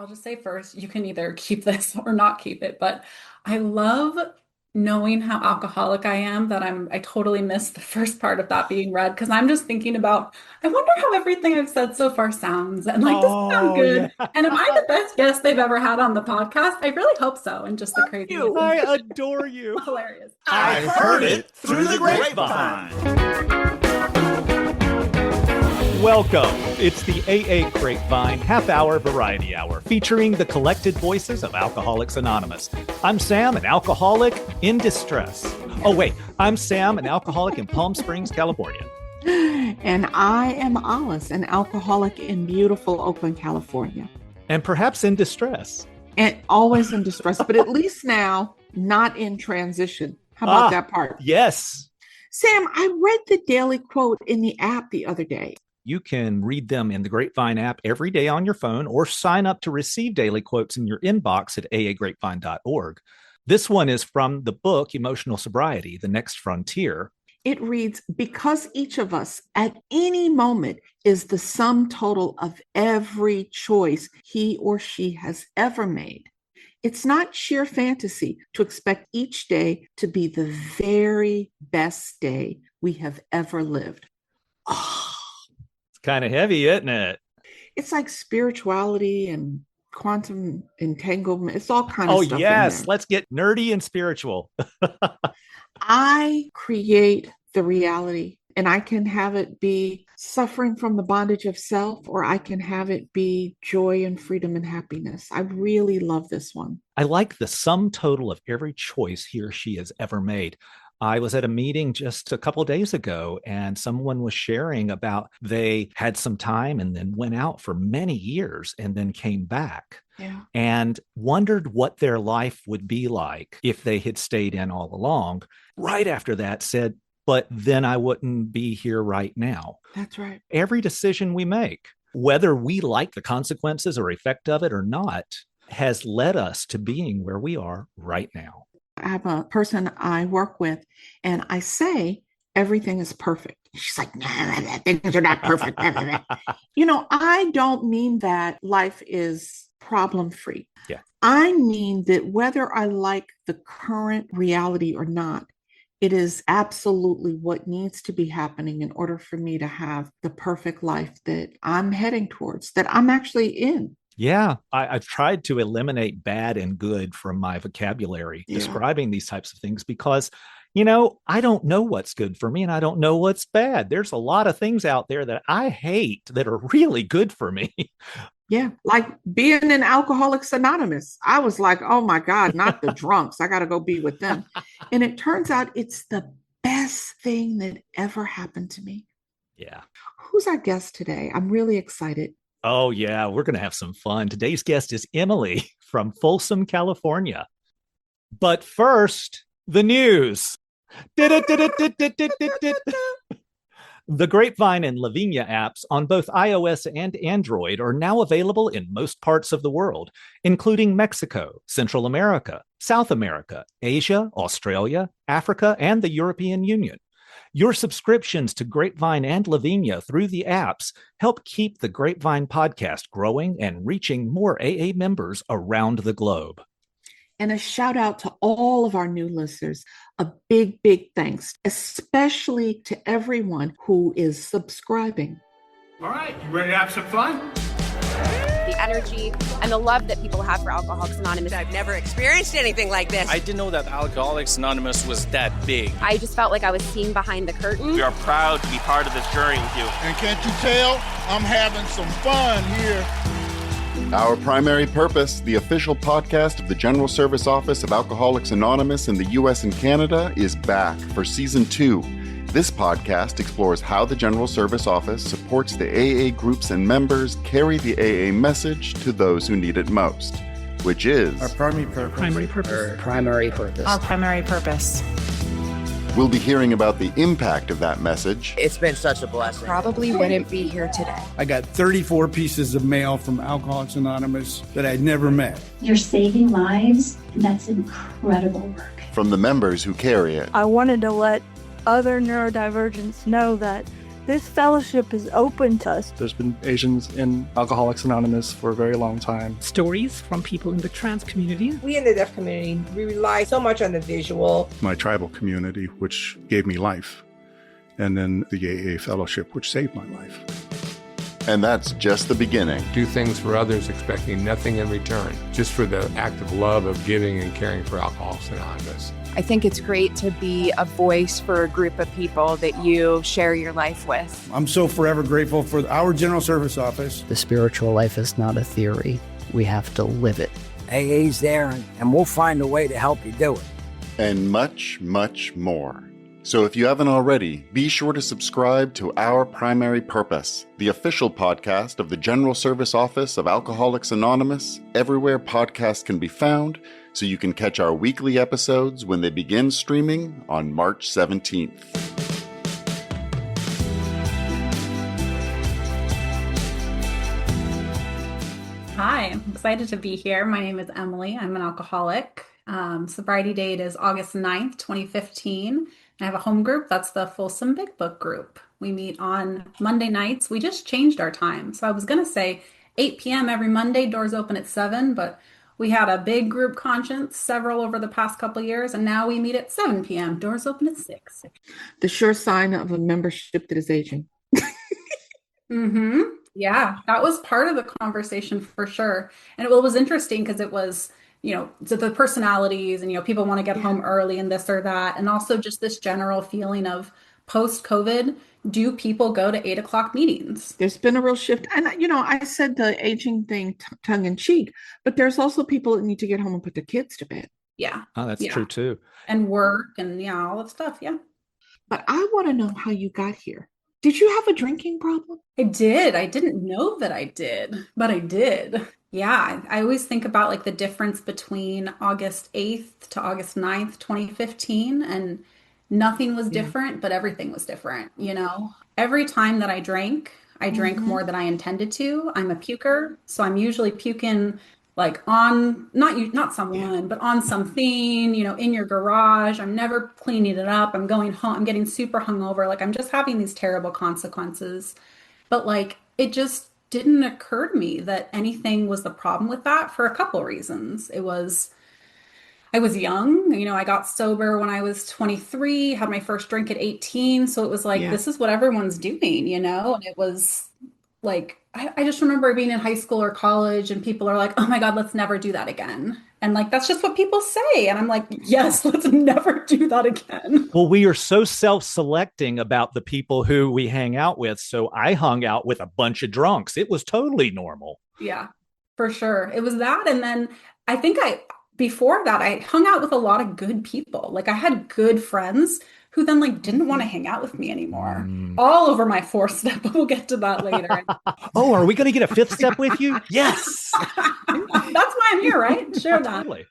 I'll just say first, you can either keep this or not keep it, but I love knowing how alcoholic I am that I totally missed the first part of that being read because I'm just thinking about, I wonder how everything I've said so far sounds and like, does it sound Oh, good? yeah. And am I the best guest they've ever had on the podcast? I really hope so. And just the craziest, I adore you. hilarious. I've heard it through the grapevine. Welcome. It's the AA Grapevine half-hour variety hour featuring the collected voices of Alcoholics Anonymous. I'm Sam, an alcoholic in distress. Oh, wait. I'm Sam, an alcoholic in Palm Springs, California. And I am Olis, an alcoholic in beautiful Oakland, California. And perhaps in distress. And always in distress, but at least now not in transition. How about that part? Yes. Sam, I read the daily quote in the app the other day. You can read them in the Grapevine app every day on your phone or sign up to receive daily quotes in your inbox at aagrapevine.org. This one is from the book Emotional Sobriety, The Next Frontier. It reads, because each of us at any moment is the sum total of every choice he or she has ever made. It's not sheer fantasy to expect each day to be the very best day we have ever lived. Oh. Kind of heavy, isn't it? It's like spirituality and quantum entanglement. It's all kind of stuff. Oh, yes. Let's get nerdy and spiritual. I create the reality, and I can have it be suffering from the bondage of self, or I can have it be joy and freedom and happiness. I really love this one. I like the sum total of every choice he or she has ever made. I was at a meeting just a couple of days ago, and someone was sharing about they had some time and then went out for many years and then came back and wondered what their life would be like if they had stayed in all along. Right after that said, but then I wouldn't be here right now. That's right. Every decision we make, whether we like the consequences or effect of it or not, has led us to being where we are right now. I have a person I work with, and I say, everything is perfect. She's like, nah, things are not perfect. I don't mean that life is problem-free. Yeah. I mean that whether I like the current reality or not, it is absolutely what needs to be happening in order for me to have the perfect life that I'm heading towards, that I'm actually in. Yeah, I've tried to eliminate bad and good from my vocabulary describing these types of things because, I don't know what's good for me and I don't know what's bad. There's a lot of things out there that I hate that are really good for me. Yeah, like being in Alcoholics Anonymous. I was like, oh my God, not the drunks. I got to go be with them. And it turns out it's the best thing that ever happened to me. Yeah. Who's our guest today? I'm really excited. Oh, yeah, we're going to have some fun. Today's guest is Emily from Folsom, California. But first, the news. The Grapevine and Lavinia apps on both iOS and Android are now available in most parts of the world, including Mexico, Central America, South America, Asia, Australia, Africa, and the European Union. Your subscriptions to Grapevine and Lavinia through the apps help keep the Grapevine podcast growing and reaching more AA members around the globe. And a shout out to all of our new listeners. A big, big thanks, especially to everyone who is subscribing. All right, you ready to have some fun? The energy and the love that people have for Alcoholics Anonymous. I've never experienced anything like this. I didn't know that Alcoholics Anonymous was that big. I just felt like I was seeing behind the curtain. We are proud to be part of this journey with you. And can't you tell? I'm having some fun here. Our primary purpose, the official podcast of the General Service Office of Alcoholics Anonymous in the U.S. and Canada, is back for Season 2. This podcast explores how the General Service Office supports the AA groups and members carry the AA message to those who need it most, which is our primary purpose. We'll be hearing about the impact of that message. It's been such a blessing. Probably wouldn't be here today. I got 34 pieces of mail from Alcoholics Anonymous that I'd never met. You're saving lives, and that's incredible work. From the members who carry it. I wanted to let other neurodivergents know that This fellowship is open to us. There's been Asians in Alcoholics Anonymous for a very long time. Stories from people in the trans community. We in the deaf community, we rely so much on the visual. My tribal community, which gave me life. And then the AA fellowship, which saved my life. And that's just the beginning. Do things for others expecting nothing in return, just for the act of love of giving and caring for Alcoholics Anonymous. I think it's great to be a voice for a group of people that you share your life with. I'm so forever grateful for our General Service Office. The spiritual life is not a theory. We have to live it. AA's there, and we'll find a way to help you do it. And much, much more. So if you haven't already, be sure to subscribe to Our Primary Purpose, the official podcast of the General Service Office of Alcoholics Anonymous, everywhere podcasts can be found, so you can catch our weekly episodes when they begin streaming on March 17th. Hi, I'm excited to be here. My name is Emily. I'm an alcoholic. Sobriety date is August 9th, 2015. I have a home group. That's the Folsom Big Book group. We meet on Monday nights. We just changed our time. So I was going to say 8 p.m. every Monday, doors open at 7, but we had a big group conscience, several over the past couple of years, and now we meet at 7 p.m. Doors open at 6. The sure sign of a membership that is aging. Mm-hmm. Yeah, that was part of the conversation for sure. And it was interesting because it was, so the personalities and, people want to get home early and this or that. And also just this general feeling of post-COVID, do people go to 8 o'clock meetings? There's been a real shift. And, I said the aging thing tongue in cheek, but there's also people that need to get home and put their kids to bed. Yeah. Oh, that's true too. And work and all that stuff. Yeah. But I want to know how you got here. Did you have a drinking problem? I did. I didn't know that I did, but I did. Yeah, I always think about like the difference between August 8th to August 9th, 2015, and nothing was different, but everything was different, Every time that I drank more than I intended to. I'm a puker, so I'm usually puking like on, not someone, but on something, in your garage. I'm never cleaning it up. I'm going home. I'm getting super hungover. Like I'm just having these terrible consequences. But like, it just didn't occur to me that anything was the problem with that for a couple of reasons. I was young, I got sober when I was 23, had my first drink at 18. So it was like, this is what everyone's doing, and it was like, I just remember being in high school or college and people are like, oh my God, let's never do that again. And like, that's just what people say. And I'm like, yes, let's never do that again. Well, we are so self-selecting about the people who we hang out with. So I hung out with a bunch of drunks. It was totally normal. Yeah, for sure. It was that. And then I think before that, I hung out with a lot of good people. Like I had good friends who then like didn't want to hang out with me anymore. All over my 4th step, but we'll get to that later. Oh, are we going to get a 5th step with you? Yes. That's why I'm here, right? Share that. Totally.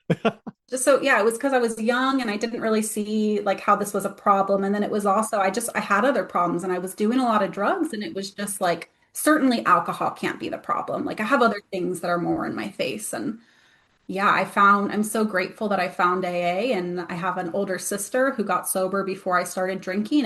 Just so, yeah, it was because I was young and I didn't really see like how this was a problem. And then it was also, I had other problems and I was doing a lot of drugs and it was just like, certainly alcohol can't be the problem. Like I have other things that are more in my face. And yeah, I'm so grateful that I found AA, and I have an older sister who got sober before I started drinking.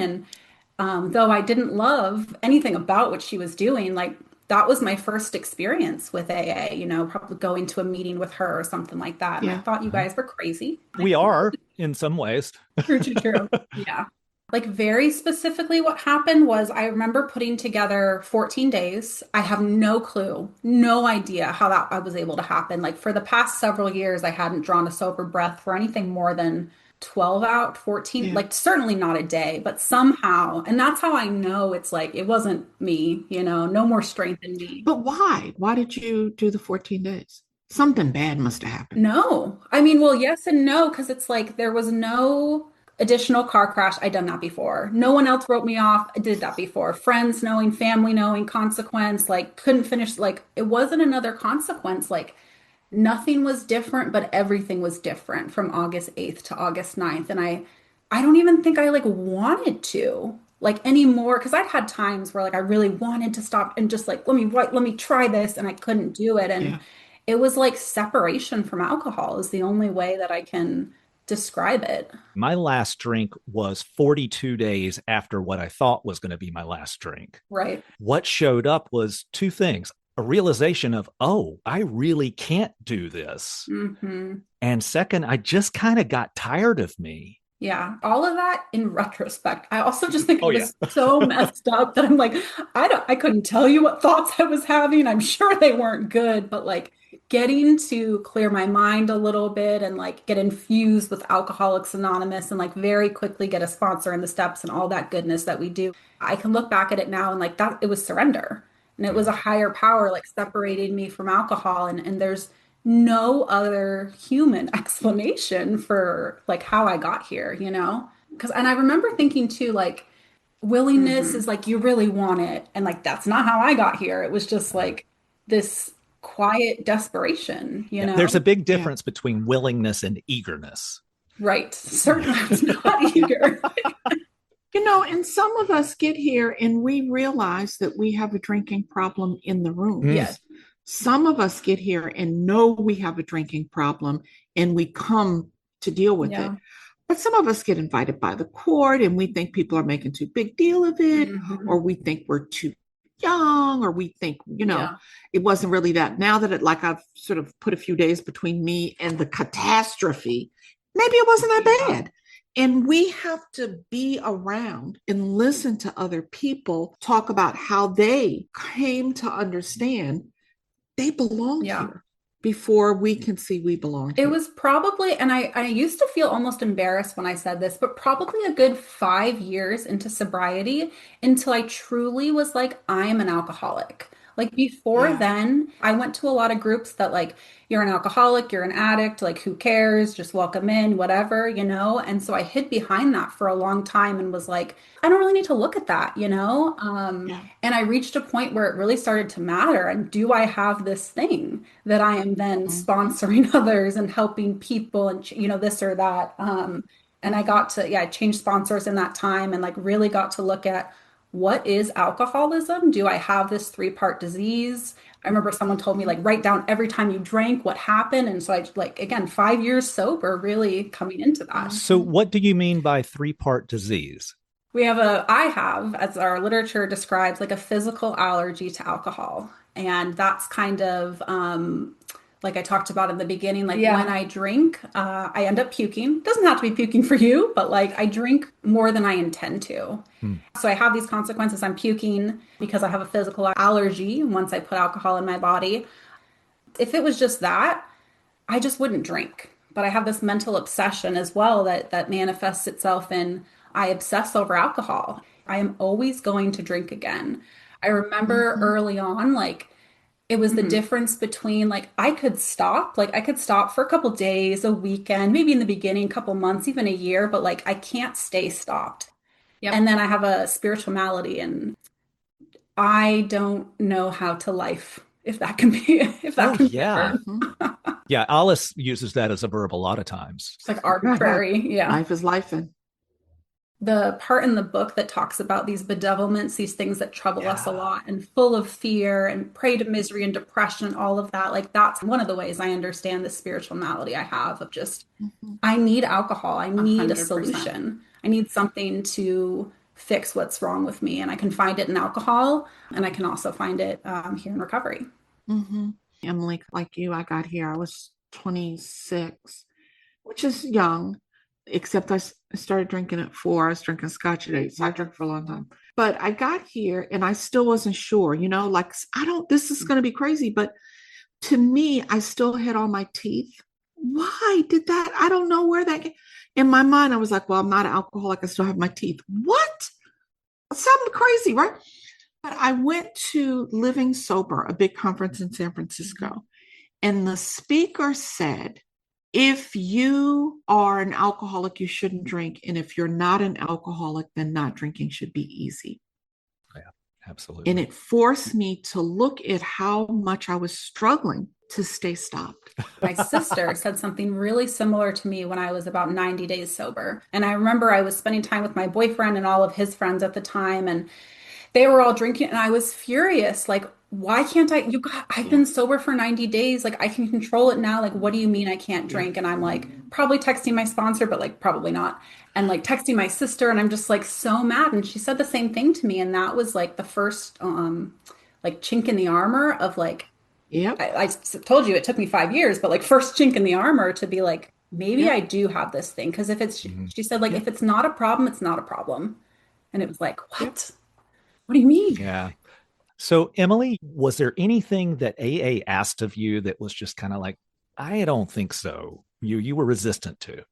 And though I didn't love anything about what she was doing, like that was my first experience with AA, probably going to a meeting with her or something like that. And I thought you guys were crazy. We are in some ways. True. Yeah. Like very specifically what happened was I remember putting together 14 days. I have no clue, no idea how that I was able to happen. Like for the past several years, I hadn't drawn a sober breath for anything more than 12 out, 14, like certainly not a day, but somehow, and that's how I know it's like, it wasn't me, no more strength in me. But why? Why did you do the 14 days? Something bad must have happened. No, I mean, well, yes and no, because it's like there was no additional car crash. I'd done that before. No one else wrote me off. I did that before. Friends knowing, family knowing, consequence, like couldn't finish. Like it wasn't another consequence. Like nothing was different, but everything was different from August 8th to August 9th. And I don't even think I like wanted to like anymore. Cause I'd had times where like I really wanted to stop and just like, let me try this. And I couldn't do it. And it was like separation from alcohol is the only way that I can describe it. My last drink was 42 days after what I thought was going to be my last drink. Right. What showed up was two things: a realization of, oh, I really can't do this. Mm-hmm. And second, I just kind of got tired of me. Yeah, all of that in retrospect. I also just think it was so messed up that I'm like, I couldn't tell you what thoughts I was having. I'm sure they weren't good, but like getting to clear my mind a little bit and like get infused with Alcoholics Anonymous and like very quickly get a sponsor in the steps and all that goodness that we do. I can look back at it now and like that it was surrender. And it was a higher power like separating me from alcohol, and there's no other human explanation for like how I got here, you know? And I remember thinking too, like, willingness is like you really want it. And like that's not how I got here. It was just like this quiet desperation, you know? There's a big difference between willingness and eagerness. Right. Certainly I was not eager. You know, and some of us get here and we realize that we have a drinking problem in the room. Yes. Some of us get here and know we have a drinking problem and we come to deal with it. But some of us get invited by the court and we think people are making too big deal of it, or we think we're too young, or we think, you know, it wasn't really that. Now that I've sort of put a few days between me and the catastrophe, maybe it wasn't that bad. And we have to be around and listen to other people talk about how they came to understand they belong here before we can see we belong here. It was probably, and I used to feel almost embarrassed when I said this, but probably a good 5 years into sobriety until I truly was like, I am an alcoholic. Like before then, I went to a lot of groups that like, you're an alcoholic, you're an addict, like who cares, just welcome in, whatever, you know? And so I hid behind that for a long time and was like, I don't really need to look at that, you know? And I reached a point where it really started to matter. And do I have this thing that I am then sponsoring others and helping people and, you know, this or that? And I got to, I changed sponsors in that time and like really got to look at, what is alcoholism? Do I have this 3-part disease? I remember someone told me like, write down every time you drank, what happened. And so I like, again, 5 years sober, really coming into that. So what do you mean by 3-part disease? I have, as our literature describes, like a physical allergy to alcohol. And that's kind of, like I talked about in the beginning, like when I drink, I end up puking. Doesn't have to be puking for you, but like I drink more than I intend to. So I have these consequences. I'm puking because I have a physical allergy once I put alcohol in my body. If it was just that, I just wouldn't drink. But I have this mental obsession as well that manifests itself in I obsess over alcohol. I am always going to drink again. I remember early on, like, it was the difference between like I could stop for a couple days, a weekend, maybe in the beginning, a couple months, even a year, but like I can't stay stopped. And then I have a spiritual malady and I don't know how to life, if that can be Yeah, Olis uses that as a verb a lot of times. It's like arbitrary. Life is life. And the part in the book that talks about these bedevilments, these things that trouble us a lot and full of fear and prey to misery and depression, all of that, like that's one of the ways I understand the spiritual malady I have of just, I need alcohol. I need 100%. A solution. I need something to fix what's wrong with me. And I can find it in alcohol and I can also find it here in recovery. Emily, like you, I got here, I was 26, which is young. Except I started drinking at 4. I was drinking scotch at 8. So I drank for a long time. But I got here and I still wasn't sure, you know, like, this is going to be crazy. But to me, I still had all my teeth. Why did that? I don't know where that came. In my mind, I was like, well, I'm not an alcoholic. I still have my teeth. What? Something crazy, right? But I went to Living Sober, a big conference in San Francisco. And the speaker said, if you are an alcoholic, you shouldn't drink. And if you're not an alcoholic, then not drinking should be easy. Yeah, absolutely. And it forced me to look at how much I was struggling to stay stopped. My sister said something really similar to me when I was about 90 days sober. And I remember I was spending time with my boyfriend and all of his friends at the time. And they were all drinking and I was furious. Like, why can't I? I've been sober for 90 days. Like, I can control it now. Like, what do you mean I can't drink? And I'm like, probably texting my sponsor, but like, probably not. And like, texting my sister. And I'm just like so mad. And she said the same thing to me. And that was like the first, like, chink in the armor of like, I told you it took me 5 years, but like, first chink in the armor to be like, maybe I do have this thing. Cause if it's, she said, like, if it's not a problem, it's not a problem. And it was like, what? What do you mean? Yeah. So, Emily, was there anything that AA asked of you that was just kind of like, I don't think so? You were resistant to?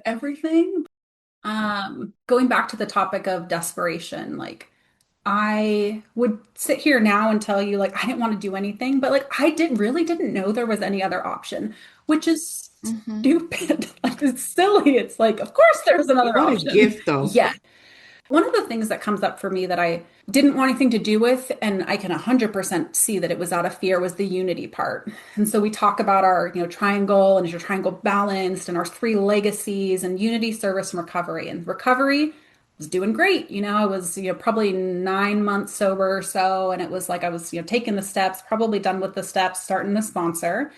Everything. Going back to the topic of desperation, like I would sit here now and tell you like I didn't want to do anything, but like I didn't know there was any other option, which is stupid. Like it's silly. It's like, of course there's another option. What a gift though. Yeah. One of the things that comes up for me that I didn't want anything to do with, and I can 100% see that it was out of fear, was the unity part. And so we talk about our, triangle, and is your triangle balanced, and our three legacies, and unity, service, and recovery. And recovery was doing great. I was, probably 9 months sober or so. And it was like I was, taking the steps, probably done with the steps, starting the sponsor.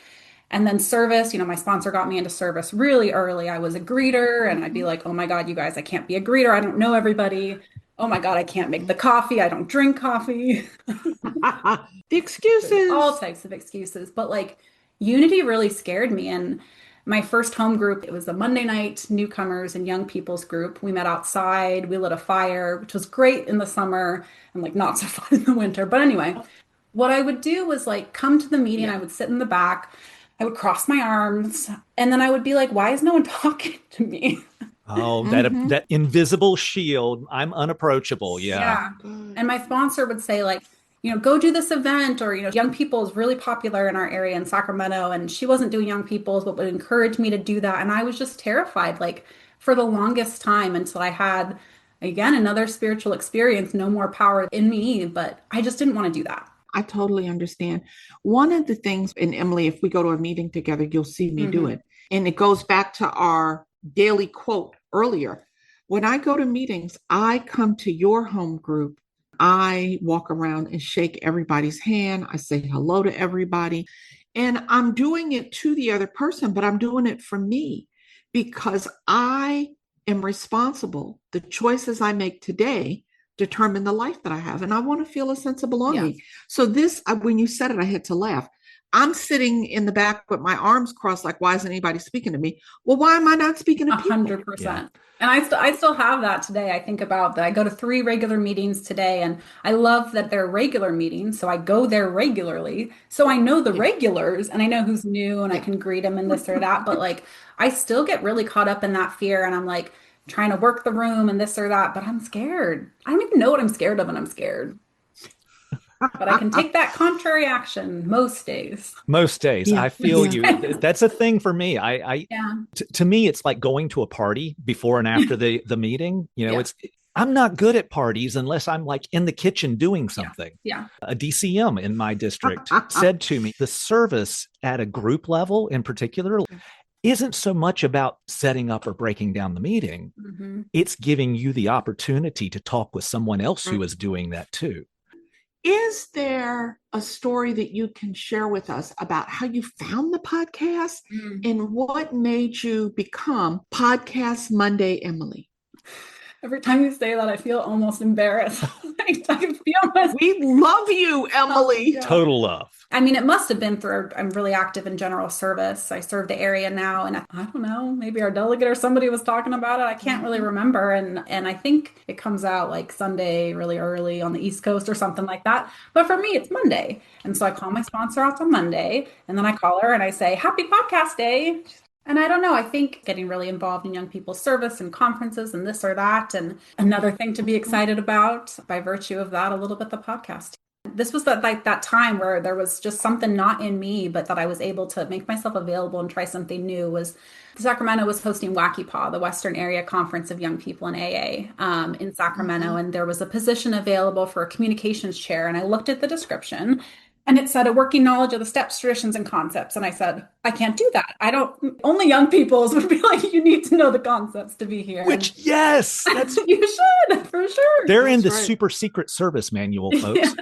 And then service, my sponsor got me into service really early. I was a greeter and I'd be like, oh my God, you guys, I can't be a greeter. I don't know everybody. Oh my God, I can't make the coffee. I don't drink coffee. The excuses. All types of excuses. But like unity really scared me. And my first home group, it was a Monday night newcomers and young people's group. We met outside. We lit a fire, which was great in the summer and like not so fun in the winter. But anyway, what I would do was like come to the meeting. I would sit in the back. I would cross my arms and then I would be like, why is no one talking to me? Oh, that invisible shield. I'm unapproachable. Yeah. And my sponsor would say like, go do this event, or, young people is really popular in our area in Sacramento. And she wasn't doing young people's, but would encourage me to do that. And I was just terrified, like for the longest time until I had, again, another spiritual experience, no more power in me, but I just didn't want to do that. I totally understand. One of the things, and Emily, if we go to a meeting together, you'll see me do it. And it goes back to our daily quote earlier. When I go to meetings, I come to your home group. I walk around and shake everybody's hand. I say hello to everybody. And I'm doing it to the other person, but I'm doing it for me because I am responsible. The choices I make today determine the life that I have. And I want to feel a sense of belonging. Yeah. So this, when you said it, I had to laugh. I'm sitting in the back with my arms crossed, like, why isn't anybody speaking to me? Well, why am I not speaking to people? 100%. Yeah. And I still have that today. I think about that. I go to 3 regular meetings today, and I love that they're regular meetings. So I go there regularly. So I know the regulars and I know who's new and I can greet them and this or that. But like, I still get really caught up in that fear. And I'm like, trying to work the room and this or that, but I'm scared. I don't even know what I'm scared of, and I'm scared. But I can take that contrary action most days. Most days. Yeah. I feel you. That's a thing for me. To me, it's like going to a party before and after the meeting. I'm not good at parties unless I'm like in the kitchen doing something. Yeah. A DCM in my district said to me, the service at a group level in particular isn't so much about setting up or breaking down the meeting. It's giving you the opportunity to talk with someone else who is doing that too. Is there a story that you can share with us about how you found the podcast and what made you become Podcast Monday Emily? Every time you say that, I feel almost embarrassed. We love you, Emily. Total love. I mean, it must have been through, I'm really active in general service. I serve the area now, and I don't know, maybe our delegate or somebody was talking about it. I can't really remember. And I think it comes out like Sunday really early on the East Coast or something like that. But for me, it's Monday. And so I call my sponsor out on Monday, and then I call her and I say, happy podcast day. And I don't know, I think getting really involved in young people's service and conferences and this or that, and another thing to be excited about by virtue of that, a little bit the podcast. This was that time where there was just something not in me, but that I was able to make myself available and try something new. Was Sacramento was hosting Wacky Paw, the Western Area Conference of Young People in AA in Sacramento. And there was a position available for a communications chair. And I looked at the description And it said a working knowledge of the steps, traditions, and concepts. And I said, I can't do that. I don't, only young people's would be like, you need to know the concepts to be here. Which, yes, that's you should, for sure. They're in the super secret service manual, folks.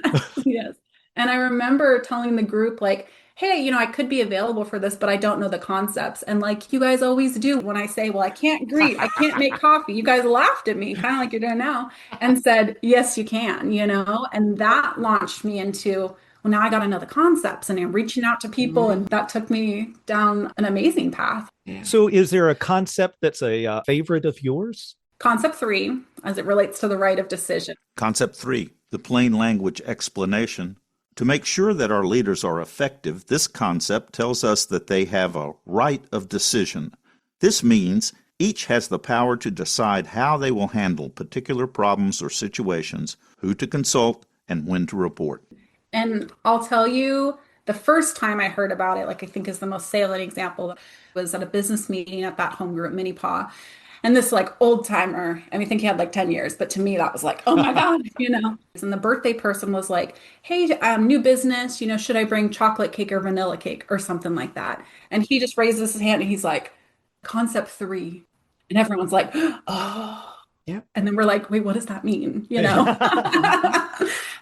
Yes. And I remember telling the group, like, hey, I could be available for this, but I don't know the concepts. And like you guys always do when I say, well, I can't greet, I can't make coffee. You guys laughed at me, kind of like you're doing now, and said, yes, you can, and that launched me into, well, now I got to know the concepts, and I'm reaching out to people. And that took me down an amazing path. So is there a concept that's a favorite of yours? Concept 3, as it relates to the right of decision. Concept 3, the plain language explanation. To make sure that our leaders are effective, this concept tells us that they have a right of decision. This means each has the power to decide how they will handle particular problems or situations, who to consult, and when to report. And I'll tell you, the first time I heard about it, like I think is the most salient example, was at a business meeting at that home group, Mini Paw. And this like old timer, I think he had like 10 years, but to me that was like, oh my God, And the birthday person was like, hey, new business, should I bring chocolate cake or vanilla cake or something like that? And he just raises his hand and he's like, concept 3. And everyone's like, oh. Yeah. And then we're like, wait, what does that mean?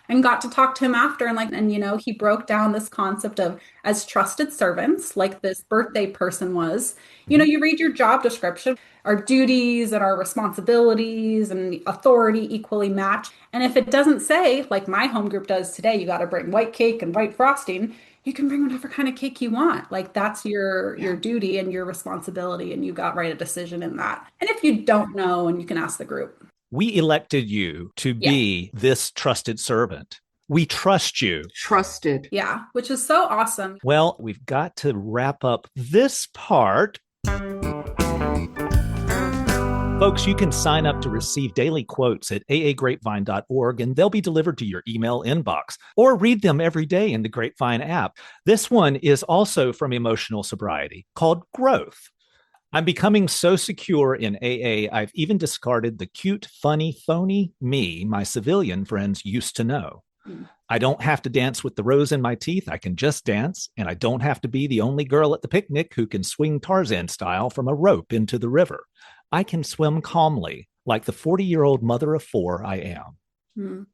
And got to talk to him after and he broke down this concept of as trusted servants, like this birthday person was, you read your job description, our duties and our responsibilities and authority equally match. And if it doesn't say, like my home group does today, you got to bring white cake and white frosting, you can bring whatever kind of cake you want. Like that's your duty and your responsibility, and you got right a decision in that. And if you don't know, and you can ask the group. We elected you to be this trusted servant. We trust you. Trusted. Yeah, which is so awesome. Well, we've got to wrap up this part. Folks, you can sign up to receive daily quotes at aagrapevine.org, and they'll be delivered to your email inbox, or read them every day in the Grapevine app. This one is also from Emotional Sobriety, called Growth. I'm becoming so secure in AA, I've even discarded the cute, funny, phony me my civilian friends used to know. I don't have to dance with the rose in my teeth. I can just dance, and I don't have to be the only girl at the picnic who can swing Tarzan style from a rope into the river. I can swim calmly, like the 40-year-old mother of 4 I am.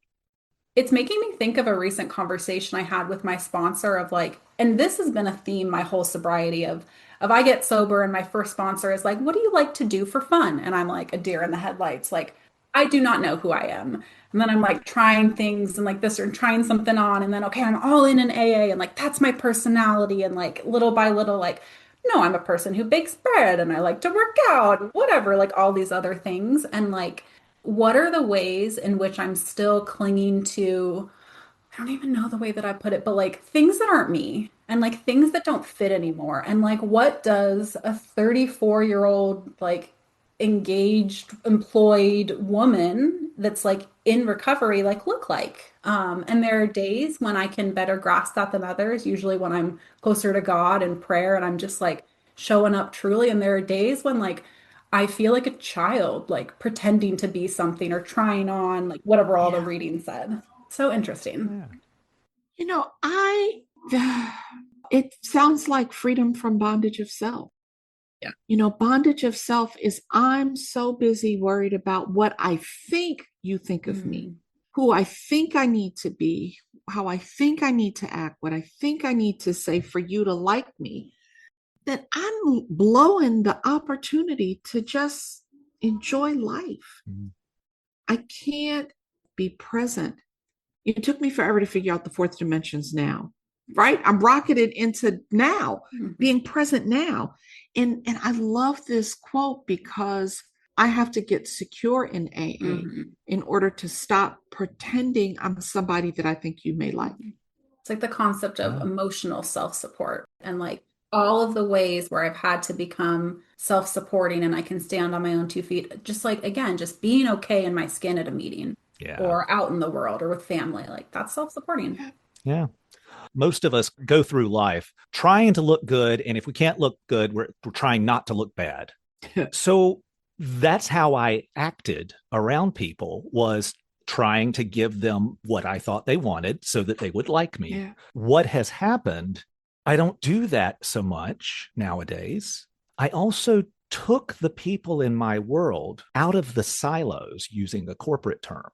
It's making me think of a recent conversation I had with my sponsor of like, and this has been a theme my whole sobriety of I get sober and my first sponsor is like, what do you like to do for fun? And I'm like a deer in the headlights. Like, I do not know who I am. And then I'm like trying things and like this or trying something on. And then, okay, I'm all in an AA and like, that's my personality. And like little by little, like, no, I'm a person who bakes bread and I like to work out, whatever, like all these other things. And like, what are the ways in which I'm still clinging to, I don't even know the way that I put it, but like things that aren't me and like things that don't fit anymore. And like, what does a 34-year-old, like engaged, employed woman that's like in recovery, like look like? And there are days when I can better grasp that than others, usually when I'm closer to God and prayer and I'm just like showing up truly. And there are days when like I feel like a child, like pretending to be something or trying on like whatever all the reading said. So interesting. It sounds like freedom from bondage of self. Yeah. Bondage of self is I'm so busy worried about what I think you think of me, who I think I need to be, how I think I need to act, what I think I need to say for you to like me, that I'm blowing the opportunity to just enjoy life. I can't be present. It took me forever to figure out the fourth dimensions now, right? I'm rocketed into now, being present now. And I love this quote because I have to get secure in AA in order to stop pretending I'm somebody that I think you may like. It's like the concept of emotional self-support and like all of the ways where I've had to become self-supporting and I can stand on my own 2 feet. Just like, again, just being okay in my skin at a meeting or out in the world or with family, like that's self-supporting. Yeah. Most of us go through life trying to look good. And if we can't look good, we're trying not to look bad. So that's how I acted around people was trying to give them what I thought they wanted so that they would like me. Yeah. What has happened, I don't do that so much nowadays. I also took the people in my world out of the silos, using a corporate term.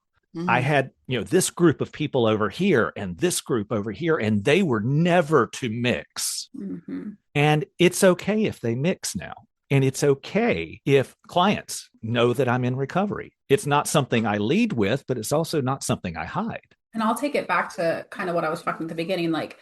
I had, this group of people over here and this group over here, and they were never to mix. Mm-hmm. And it's okay if they mix now. And it's okay if clients know that I'm in recovery. It's not something I lead with, but it's also not something I hide. And I'll take it back to kind of what I was talking at the beginning. Like,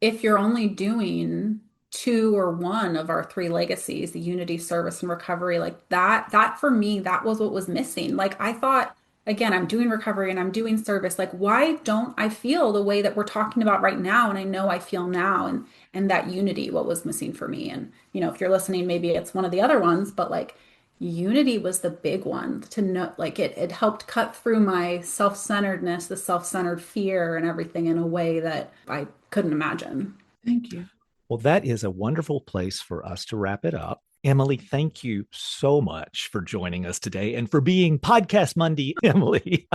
if you're only doing 2 or 1 of our 3 legacies, the unity, service, and recovery, like that for me, that was what was missing. Like, I thought, again, I'm doing recovery and I'm doing service. Like, why don't I feel the way that we're talking about right now? And I know I feel now, and that unity, what was missing for me. And, if you're listening, maybe it's one of the other ones, but like, unity was the big one to know. Like, it helped cut through my self-centeredness, the self-centered fear and everything in a way that I couldn't imagine. Thank you. Well, that is a wonderful place for us to wrap it up. Emily, thank you so much for joining us today and for being Podcast Monday, Emily.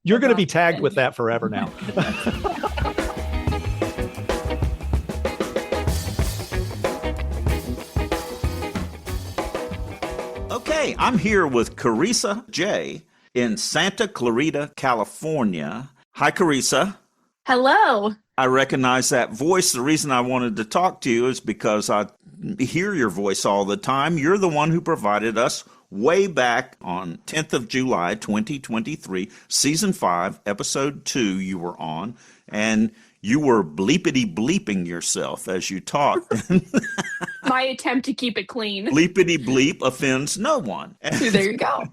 You're going to be tagged with that forever now. Okay, I'm here with Carissa J. in Santa Clarita, California. Hi, Carissa. Hello. I recognize that voice. The reason I wanted to talk to you is because I hear your voice all the time. You're the one who provided us way back on 10th of July, 2023, Season 5, Episode 2 you were on, and you were bleepity bleeping yourself as you talked. My attempt to keep it clean. Bleepity bleep offends no one. There you go.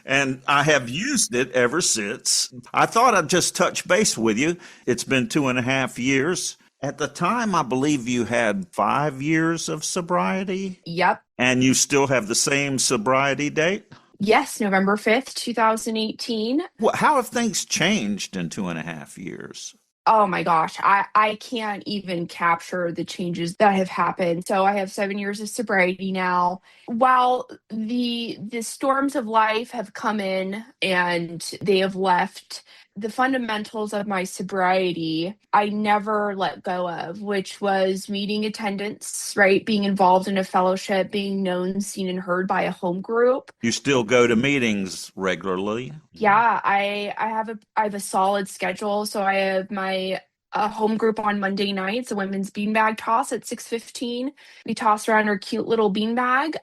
And I have used it ever since. I thought I'd just touch base with you. It's been 2.5 years. At the time, I believe you had 5 years of sobriety. Yep. And you still have the same sobriety date? Yes, November 5th, 2018. Well, how have things changed in 2.5 years? Oh my gosh, I can't even capture the changes that have happened. So I have 7 years of sobriety now. While the storms of life have come in and they have left, the fundamentals of my sobriety, I never let go of, which was meeting attendance, right? Being involved in a fellowship, being known, seen, and heard by a home group. You still go to meetings regularly? Yeah, I have a solid schedule. So I have my home group on Monday nights, a women's beanbag toss at 6:15. We toss around our cute little beanbag.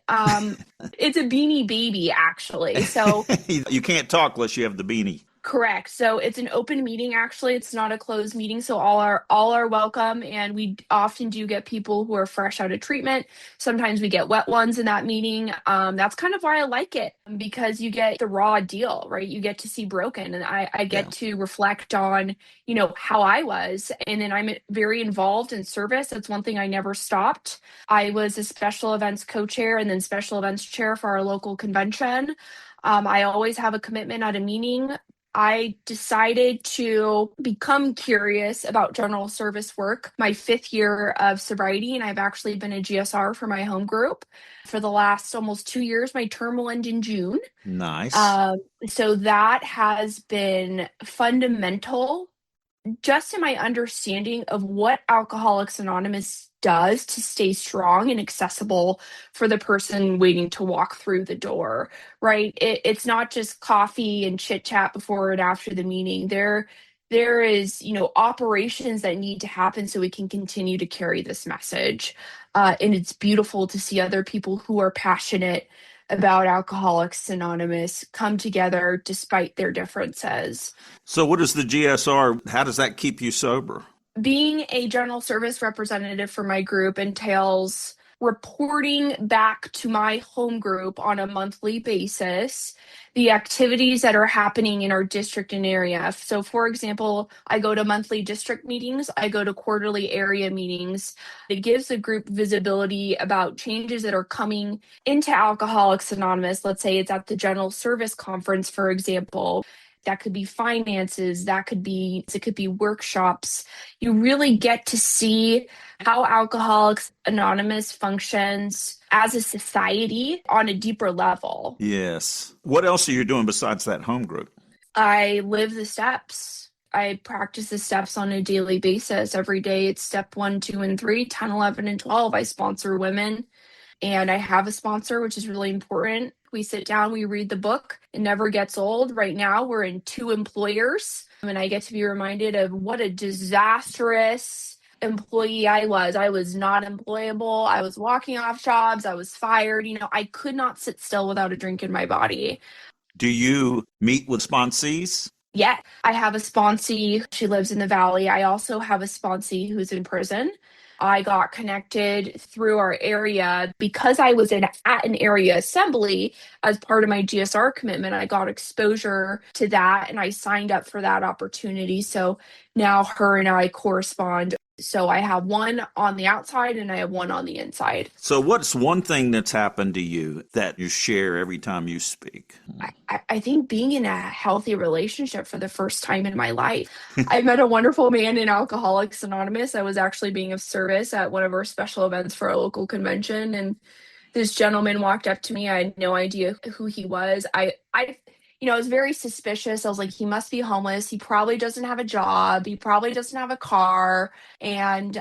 It's a beanie baby, actually. So you can't talk unless you have the beanie. Correct. So it's an open meeting, actually. It's not a closed meeting. So all are welcome. And we often do get people who are fresh out of treatment. Sometimes we get wet ones in that meeting. That's kind of why I like it, because you get the raw deal, right? You get to see broken, and I get to reflect on, how I was. And then I'm very involved in service. That's one thing I never stopped. I was a special events co-chair and then special events chair for our local convention. I always have a commitment at a meeting. I decided to become curious about general service work my 5th year of sobriety, and I've actually been a GSR for my home group for the last almost 2 years. My term will end in June. Nice. So that has been fundamental just in my understanding of what Alcoholics Anonymous does to stay strong and accessible for the person waiting to walk through the door, right? It's not just coffee and chit chat before and after the meeting. There is, operations that need to happen so we can continue to carry this message. And it's beautiful to see other people who are passionate about Alcoholics Anonymous come together despite their differences. So what is the GSR? How does that keep you sober? Being a general service representative for my group entails reporting back to my home group on a monthly basis the activities that are happening in our district and area. So, for example, I go to monthly district meetings, I go to quarterly area meetings. It gives the group visibility about changes that are coming into Alcoholics Anonymous. Let's say it's at the General Service Conference, for example. That could be finances, it could be workshops. You really get to see how Alcoholics Anonymous functions as a society on a deeper level. Yes. What else are you doing besides that home group? I live the steps. I practice the steps on a daily basis. Every day it's step 1, 2, and 3, 10, 11, and 12. I sponsor women, and I have a sponsor, which is really important. We sit down, we read the book. It never gets old. Right now, we're in 2 employers, and I get to be reminded of what a disastrous employee I was. I was not employable. I was walking off jobs. I was fired. I could not sit still without a drink in my body. Do you meet with sponsees? Yeah, I have a sponsee. She lives in the Valley. I also have a sponsee who's in prison. I got connected through our area because I was at an area assembly as part of my GSR commitment. I got exposure to that and I signed up for that opportunity. So now her and I correspond. So I have one on the outside and I have one on the inside. So what's one thing that's happened to you that you share every time you speak? I think being in a healthy relationship for the first time in my life. I met a wonderful man in Alcoholics Anonymous. I was actually being of service at one of our special events for a local convention. And this gentleman walked up to me. I had no idea who he was. I was very suspicious. I was like, he must be homeless. He probably doesn't have a job. He probably doesn't have a car. And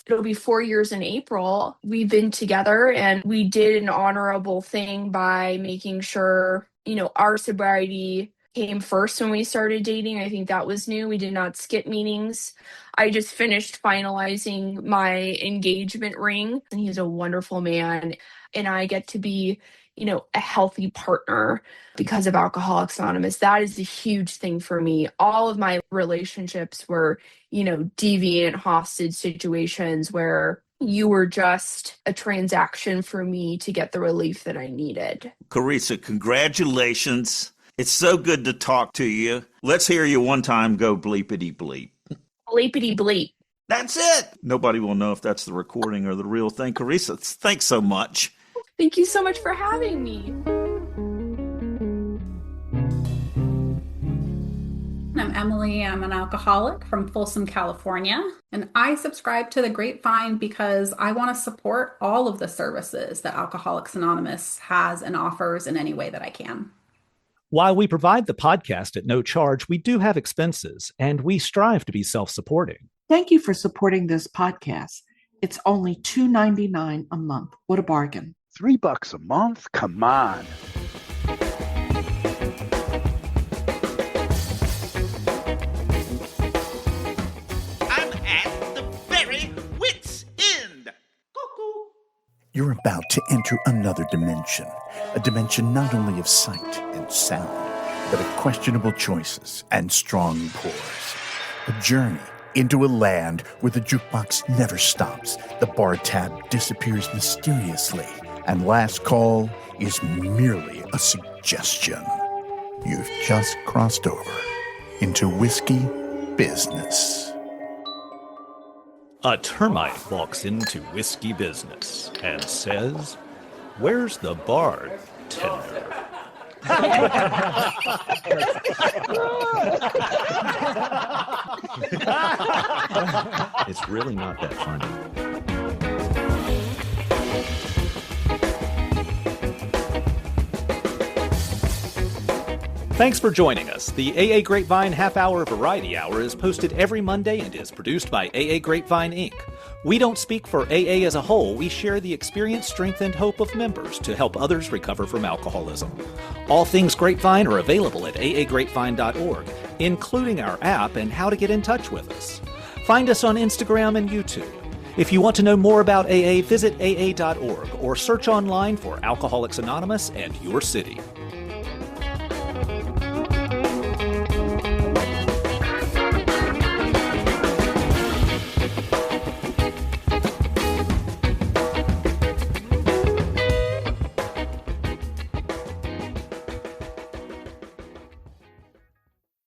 it'll be 4 years in April. We've been together and we did an honorable thing by making sure, our sobriety came first when we started dating. I think that was new. We did not skip meetings. I just finished finalizing my engagement ring, and he's a wonderful man. And I get to be a healthy partner because of Alcoholics Anonymous. That is a huge thing for me. All of my relationships were, deviant, hostage situations where you were just a transaction for me to get the relief that I needed. Carissa, congratulations. It's so good to talk to you. Let's hear you one time go bleepity bleep. Bleepity bleep. That's it. Nobody will know if that's the recording or the real thing. Carissa, thanks so much. Thank you so much for having me. I'm Emily. I'm an alcoholic from Folsom, California, and I subscribe to the Grapevine because I want to support all of the services that Alcoholics Anonymous has and offers in any way that I can. While we provide the podcast at no charge, we do have expenses, and we strive to be self-supporting. Thank you for supporting this podcast. It's only $2.99 a month. What a bargain. $3 a month? Come on. I'm at the very wit's end. Cuckoo. You're about to enter another dimension. A dimension not only of sight and sound, but of questionable choices and strong pours. A journey into a land where the jukebox never stops, the bar tab disappears mysteriously, and last call is merely a suggestion. You've just crossed over into whiskey business. A termite walks into whiskey business and says, "Where's the bartender?" It's really not that funny. Thanks for joining us. The AA Grapevine Half Hour Variety Hour is posted every Monday and is produced by AA Grapevine, Inc. We don't speak for AA as a whole. We share the experience, strength, and hope of members to help others recover from alcoholism. All things Grapevine are available at aagrapevine.org, including our app and how to get in touch with us. Find us on Instagram and YouTube. If you want to know more about AA, visit aa.org or search online for Alcoholics Anonymous and your city.